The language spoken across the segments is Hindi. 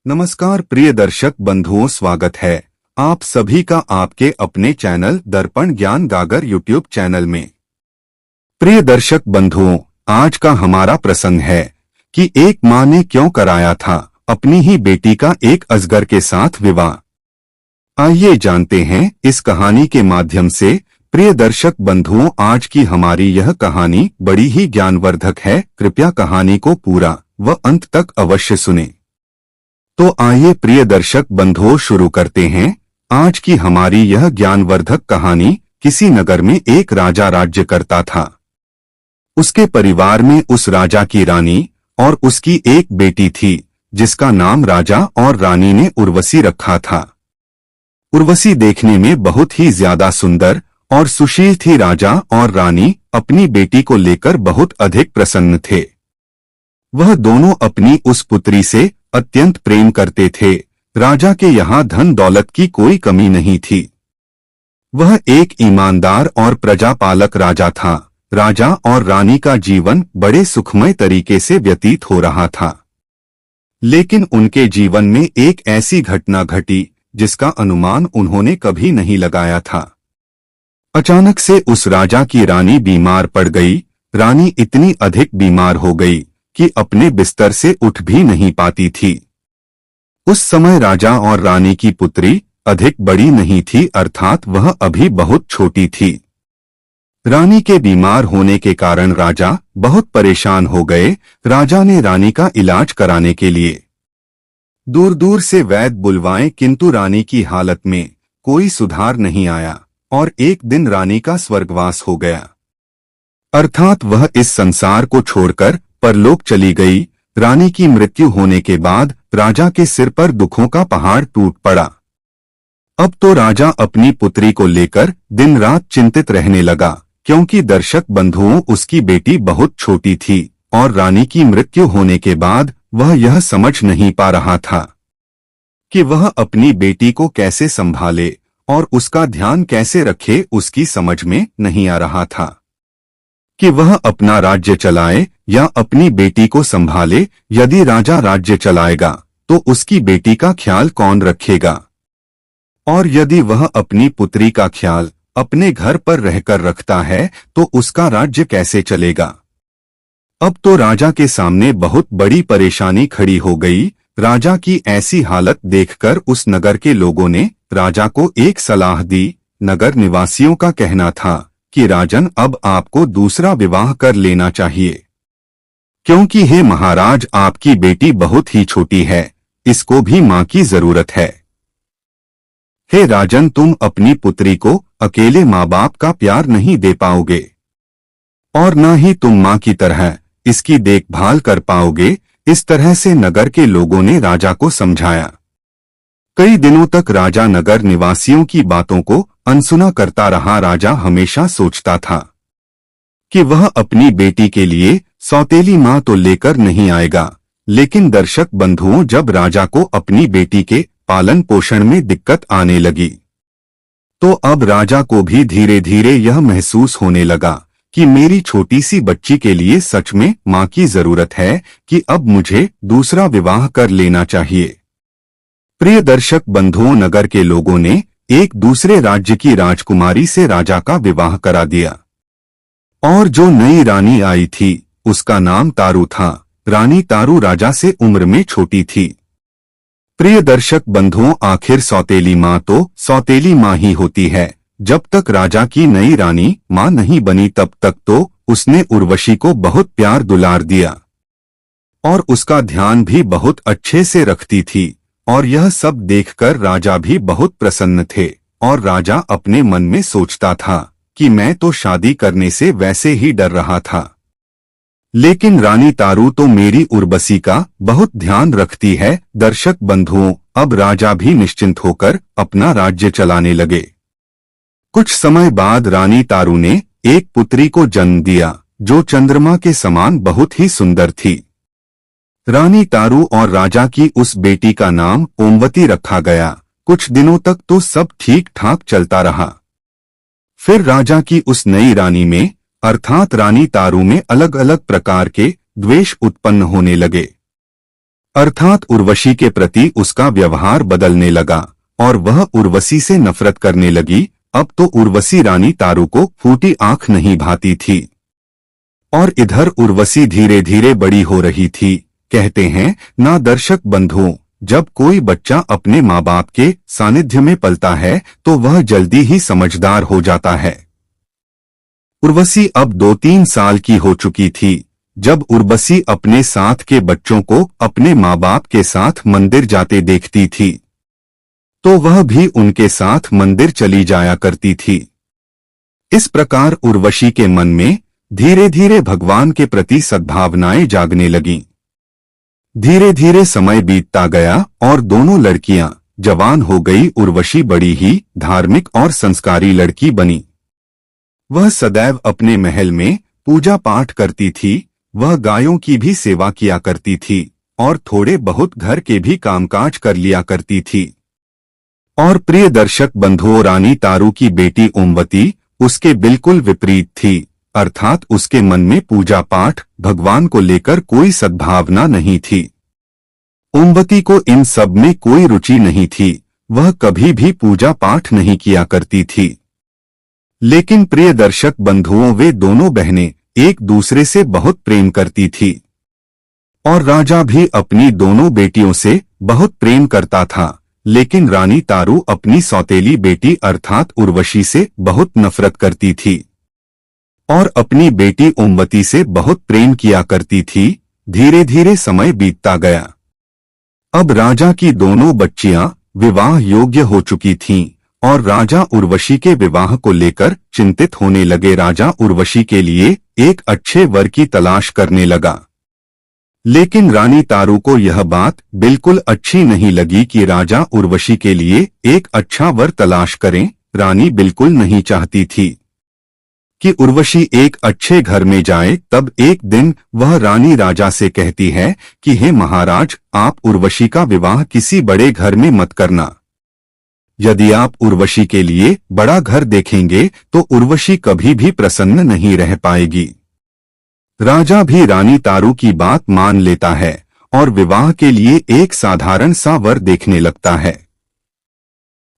नमस्कार प्रिय दर्शक बंधुओं, स्वागत है आप सभी का आपके अपने चैनल दर्पण ज्ञान गागर यूट्यूब चैनल में। प्रिय दर्शक बंधुओं, आज का हमारा प्रसंग है कि एक मां ने क्यों कराया था अपनी ही बेटी का एक अजगर के साथ विवाह। आइए जानते हैं इस कहानी के माध्यम से। प्रिय दर्शक बंधुओं, आज की हमारी यह कहानी बड़ी ही ज्ञानवर्धक है। कृपया कहानी को पूरा व अंत तक अवश्य सुने। तो आइए प्रिय दर्शक बंधुओं, शुरू करते हैं आज की हमारी यह ज्ञानवर्धक कहानी। किसी नगर में एक राजा राज्य करता था। उसके परिवार में उस राजा की रानी और उसकी एक बेटी थी, जिसका नाम राजा और रानी ने उर्वशी रखा था। उर्वशी देखने में बहुत ही ज्यादा सुंदर और सुशील थी। राजा और रानी अपनी बेटी को लेकर बहुत अधिक प्रसन्न थे। वह दोनों अपनी उस पुत्री से अत्यंत प्रेम करते थे। राजा के यहाँ धन दौलत की कोई कमी नहीं थी। वह एक ईमानदार और प्रजापालक राजा था। राजा और रानी का जीवन बड़े सुखमय तरीके से व्यतीत हो रहा था। लेकिन उनके जीवन में एक ऐसी घटना घटी जिसका अनुमान उन्होंने कभी नहीं लगाया था। अचानक से उस राजा की रानी बीमार पड़ गई। रानी इतनी अधिक बीमार हो गई कि अपने बिस्तर से उठ भी नहीं पाती थी। उस समय राजा और रानी की पुत्री अधिक बड़ी नहीं थी, अर्थात वह अभी बहुत छोटी थी। रानी के बीमार होने के कारण राजा बहुत परेशान हो गए। राजा ने रानी का इलाज कराने के लिए दूर दूर से वैद्य बुलवाए, किंतु रानी की हालत में कोई सुधार नहीं आया और एक दिन रानी का स्वर्गवास हो गया, अर्थात वह इस संसार को छोड़कर परलोक चली गई। रानी की मृत्यु होने के बाद राजा के सिर पर दुखों का पहाड़ टूट पड़ा। अब तो राजा अपनी पुत्री को लेकर दिन रात चिंतित रहने लगा, क्योंकि दर्शक बंधुओं, उसकी बेटी बहुत छोटी थी और रानी की मृत्यु होने के बाद वह यह समझ नहीं पा रहा था कि वह अपनी बेटी को कैसे संभाले और उसका ध्यान कैसे रखे। उसकी समझ में नहीं आ रहा था कि वह अपना राज्य चलाए या अपनी बेटी को संभाले। यदि राजा राज्य चलाएगा तो उसकी बेटी का ख्याल कौन रखेगा, और यदि वह अपनी पुत्री का ख्याल अपने घर पर रहकर रखता है तो उसका राज्य कैसे चलेगा। अब तो राजा के सामने बहुत बड़ी परेशानी खड़ी हो गई। राजा की ऐसी हालत देखकर उस नगर के लोगों ने राजा को एक सलाह दी। नगर निवासियों का कहना था कि राजन, अब आपको दूसरा विवाह कर लेना चाहिए, क्योंकि हे महाराज, आपकी बेटी बहुत ही छोटी है, इसको भी मां की जरूरत है। हे राजन, तुम अपनी पुत्री को अकेले माँ बाप का प्यार नहीं दे पाओगे और न ही तुम मां की तरह इसकी देखभाल कर पाओगे। इस तरह से नगर के लोगों ने राजा को समझाया। कई दिनों तक राजा नगर निवासियों की बातों को अनसुना करता रहा। राजा हमेशा सोचता था कि वह अपनी बेटी के लिए सौतेली मां तो लेकर नहीं आएगा, लेकिन दर्शक बंधुओं, जब राजा को अपनी बेटी के पालन पोषण में दिक्कत आने लगी तो अब राजा को भी धीरे धीरे यह महसूस होने लगा कि मेरी छोटी सी बच्ची के लिए सच में मां की जरूरत है, कि अब मुझे दूसरा विवाह कर लेना चाहिए। प्रिय दर्शक बंधुओं, नगर के लोगों ने एक दूसरे राज्य की राजकुमारी से राजा का विवाह करा दिया और जो नई रानी आई थी उसका नाम तारू था। रानी तारू राजा से उम्र में छोटी थी। प्रिय दर्शक बंधुओं, आखिर सौतेली मां तो सौतेली मां ही होती है। जब तक राजा की नई रानी मां नहीं बनी तब तक तो उसने उर्वशी को बहुत प्यार दुलार दिया और उसका ध्यान भी बहुत अच्छे से रखती थी, और यह सब देखकर राजा भी बहुत प्रसन्न थे। और राजा अपने मन में सोचता था कि मैं तो शादी करने से वैसे ही डर रहा था, लेकिन रानी तारू तो मेरी उर्वशी का बहुत ध्यान रखती है। दर्शक बंधुओं, अब राजा भी निश्चिंत होकर अपना राज्य चलाने लगे। कुछ समय बाद रानी तारू ने एक पुत्री को जन्म दिया, जो चंद्रमा के समान बहुत ही सुंदर थी। रानी तारू और राजा की उस बेटी का नाम ओमवती रखा गया। कुछ दिनों तक तो सब ठीक ठाक चलता रहा। फिर राजा की उस नई रानी में, अर्थात रानी तारू में अलग अलग प्रकार के द्वेष उत्पन्न होने लगे। अर्थात उर्वशी के प्रति उसका व्यवहार बदलने लगा और वह उर्वशी से नफरत करने लगी। अब तो उर्वशी रानी तारू को फूटी आंख नहीं भाती थी और इधर उर्वशी धीरे धीरे बड़ी हो रही थी। कहते हैं ना दर्शक बंधुओं, जब कोई बच्चा अपने माँ बाप के सानिध्य में पलता है तो वह जल्दी ही समझदार हो जाता है। उर्वशी अब 2-3 साल की हो चुकी थी। जब उर्वशी अपने साथ के बच्चों को अपने माँ बाप के साथ मंदिर जाते देखती थी तो वह भी उनके साथ मंदिर चली जाया करती थी। इस प्रकार उर्वशी के मन में धीरे धीरे भगवान के प्रति सद्भावनाएं जागने लगीं। धीरे धीरे समय बीतता गया और दोनों लड़कियां जवान हो गई। उर्वशी बड़ी ही धार्मिक और संस्कारी लड़की बनी। वह सदैव अपने महल में पूजा पाठ करती थी। वह गायों की भी सेवा किया करती थी और थोड़े बहुत घर के भी कामकाज कर लिया करती थी। और प्रिय दर्शक बंधुओं, रानी तारू की बेटी ओमवती उसके बिल्कुल विपरीत थी। अर्थात उसके मन में पूजा पाठ भगवान को लेकर कोई सद्भावना नहीं थी। ओमवती को इन सब में कोई रुचि नहीं थी। वह कभी भी पूजा पाठ नहीं किया करती थी। लेकिन प्रिय दर्शक बंधुओं, वे दोनों बहनें एक दूसरे से बहुत प्रेम करती थी और राजा भी अपनी दोनों बेटियों से बहुत प्रेम करता था। लेकिन रानी तारू अपनी सौतेली बेटी अर्थात उर्वशी से बहुत नफरत करती थी और अपनी बेटी ओमवती से बहुत प्रेम किया करती थी। धीरे धीरे समय बीतता गया। अब राजा की दोनों बच्चियां विवाह योग्य हो चुकी थीं और राजा उर्वशी के विवाह को लेकर चिंतित होने लगे। राजा उर्वशी के लिए एक अच्छे वर की तलाश करने लगा। लेकिन रानी तारू को यह बात बिल्कुल अच्छी नहीं लगी कि राजा उर्वशी के लिए एक अच्छा वर तलाश करें। रानी बिल्कुल नहीं चाहती थी कि उर्वशी एक अच्छे घर में जाए। तब एक दिन वह रानी राजा से कहती है कि हे महाराज, आप उर्वशी का विवाह किसी बड़े घर में मत करना। यदि आप उर्वशी के लिए बड़ा घर देखेंगे तो उर्वशी कभी भी प्रसन्न नहीं रह पाएगी। राजा भी रानी तारू की बात मान लेता है और विवाह के लिए एक साधारण सा वर देखने लगता है।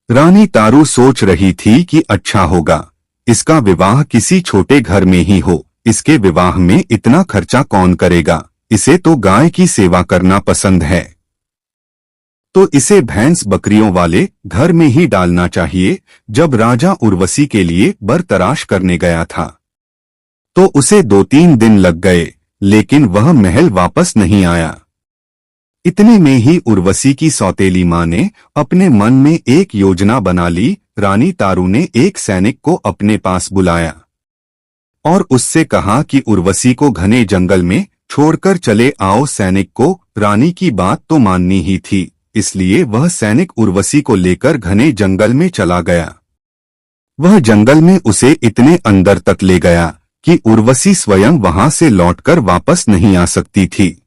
रानी तारू सोच रही थी कि अच्छा होगा इसका विवाह किसी छोटे घर में ही हो। इसके विवाह में इतना खर्चा कौन करेगा? इसे तो गाय की सेवा करना पसंद है, तो इसे भैंस बकरियों वाले घर में ही डालना चाहिए। जब राजा उर्वशी के लिए वर तलाश करने गया था तो उसे 2-3 दिन लग गए, लेकिन वह महल वापस नहीं आया। इतने में ही उर्वशी की सौतेली माँ ने अपने मन में एक योजना बना ली। रानी तारू ने एक सैनिक को अपने पास बुलाया और उससे कहा कि उर्वशी को घने जंगल में छोड़कर चले आओ। सैनिक को रानी की बात तो माननी ही थी, इसलिए वह सैनिक उर्वशी को लेकर घने जंगल में चला गया। वह जंगल में उसे इतने अंदर तक ले गया कि उर्वशी स्वयं वहां से लौटकर वापस नहीं आ सकती थी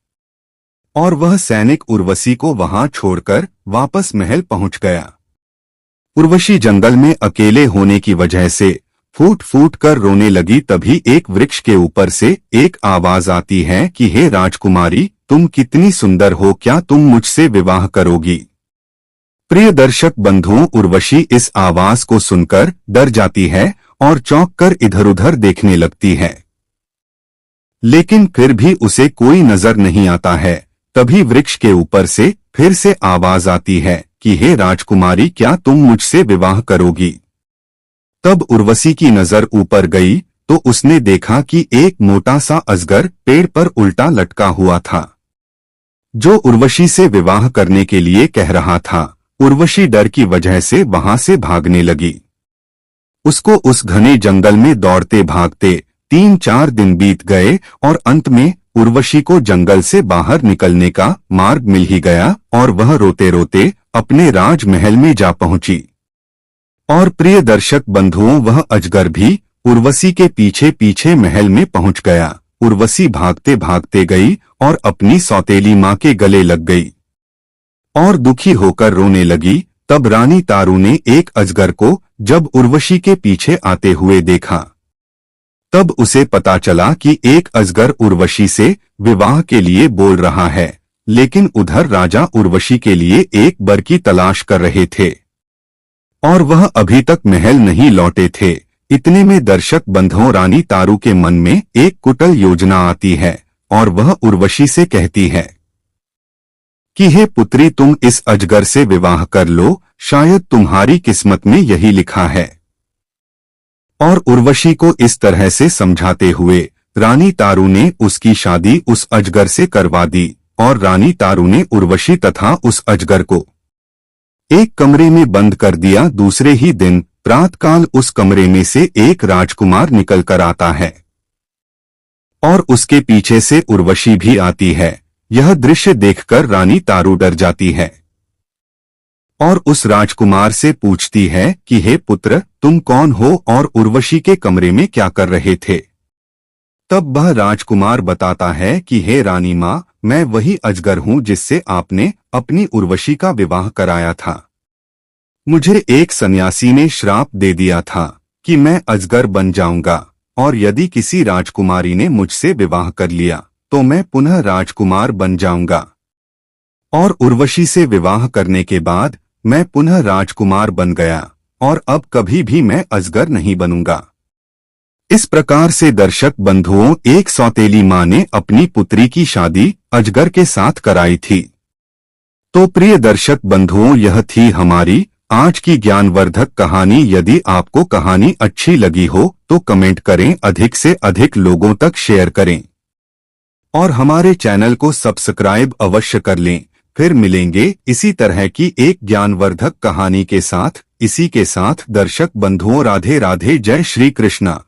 और वह सैनिक उर्वशी को वहां छोड़कर वापस महल पहुंच गया। उर्वशी जंगल में अकेले होने की वजह से फूट फूट कर रोने लगी। तभी एक वृक्ष के ऊपर से एक आवाज आती है कि हे राजकुमारी, तुम कितनी सुंदर हो, क्या तुम मुझसे विवाह करोगी? प्रिय दर्शक बंधुओं, उर्वशी इस आवाज को सुनकर डर जाती है और चौंक कर इधर उधर देखने लगती है, लेकिन फिर भी उसे कोई नजर नहीं आता है। तभी वृक्ष के ऊपर से फिर से आवाज आती है कि हे राजकुमारी, क्या तुम मुझसे विवाह करोगी? तब उर्वशी की नजर ऊपर गई तो उसने देखा कि एक मोटा सा अजगर पेड़ पर उल्टा लटका हुआ था, जो उर्वशी से विवाह करने के लिए कह रहा था। उर्वशी डर की वजह से वहां से भागने लगी। उसको उस घने जंगल में दौड़ते भागते 3-4 दिन बीत गए और अंत में उर्वशी को जंगल से बाहर निकलने का मार्ग मिल ही गया और वह रोते रोते अपने राजमहल में जा पहुंची। और प्रिय दर्शक बंधुओं, वह अजगर भी उर्वशी के पीछे पीछे महल में पहुंच गया। उर्वशी भागते भागते गई और अपनी सौतेली माँ के गले लग गई और दुखी होकर रोने लगी। तब रानी तारू ने एक अजगर को जब उर्वशी के पीछे आते हुए देखा, तब उसे पता चला कि एक अजगर उर्वशी से विवाह के लिए बोल रहा है लेकिन उधर राजा उर्वशी के लिए एक वर की तलाश कर रहे थे और वह अभी तक महल नहीं लौटे थे। इतने में दर्शक बंधुओं रानी तारू के मन में एक कुटिल योजना आती है और वह उर्वशी से कहती है कि हे पुत्री, तुम इस अजगर से विवाह कर लो, शायद तुम्हारी किस्मत में यही लिखा है। और उर्वशी को इस तरह से समझाते हुए रानी तारू ने उसकी शादी उस अजगर से करवा दी और रानी तारू ने उर्वशी तथा उस अजगर को एक कमरे में बंद कर दिया। दूसरे ही दिन प्रातःकाल उस कमरे में से एक राजकुमार निकल कर आता है और उसके पीछे से उर्वशी भी आती है। यह दृश्य देखकर रानी तारू डर जाती है और उस राजकुमार से पूछती है कि हे पुत्र, तुम कौन हो और उर्वशी के कमरे में क्या कर रहे थे। तब वह राजकुमार बताता है कि हे रानी माँ, मैं वही अजगर हूँ जिससे आपने अपनी उर्वशी का विवाह कराया था। मुझे एक सन्यासी ने श्राप दे दिया था कि मैं अजगर बन जाऊंगा और यदि किसी राजकुमारी ने मुझसे विवाह कर लिया तो मैं पुनः राजकुमार बन जाऊंगा और उर्वशी से विवाह करने के बाद मैं पुनः राजकुमार बन गया और अब कभी भी मैं अजगर नहीं बनूंगा। इस प्रकार से दर्शक बंधुओं, एक सौतेली माँ ने अपनी पुत्री की शादी अजगर के साथ कराई थी। तो प्रिय दर्शक बंधुओं, यह थी हमारी आज की ज्ञानवर्धक कहानी। यदि आपको कहानी अच्छी लगी हो तो कमेंट करें, अधिक से अधिक लोगों तक शेयर करें और हमारे चैनल को सब्सक्राइब अवश्य कर लें। फिर मिलेंगे इसी तरह की एक ज्ञानवर्धक कहानी के साथ। इसी के साथ दर्शक बंधुओं, राधे राधे, जय श्री कृष्णा।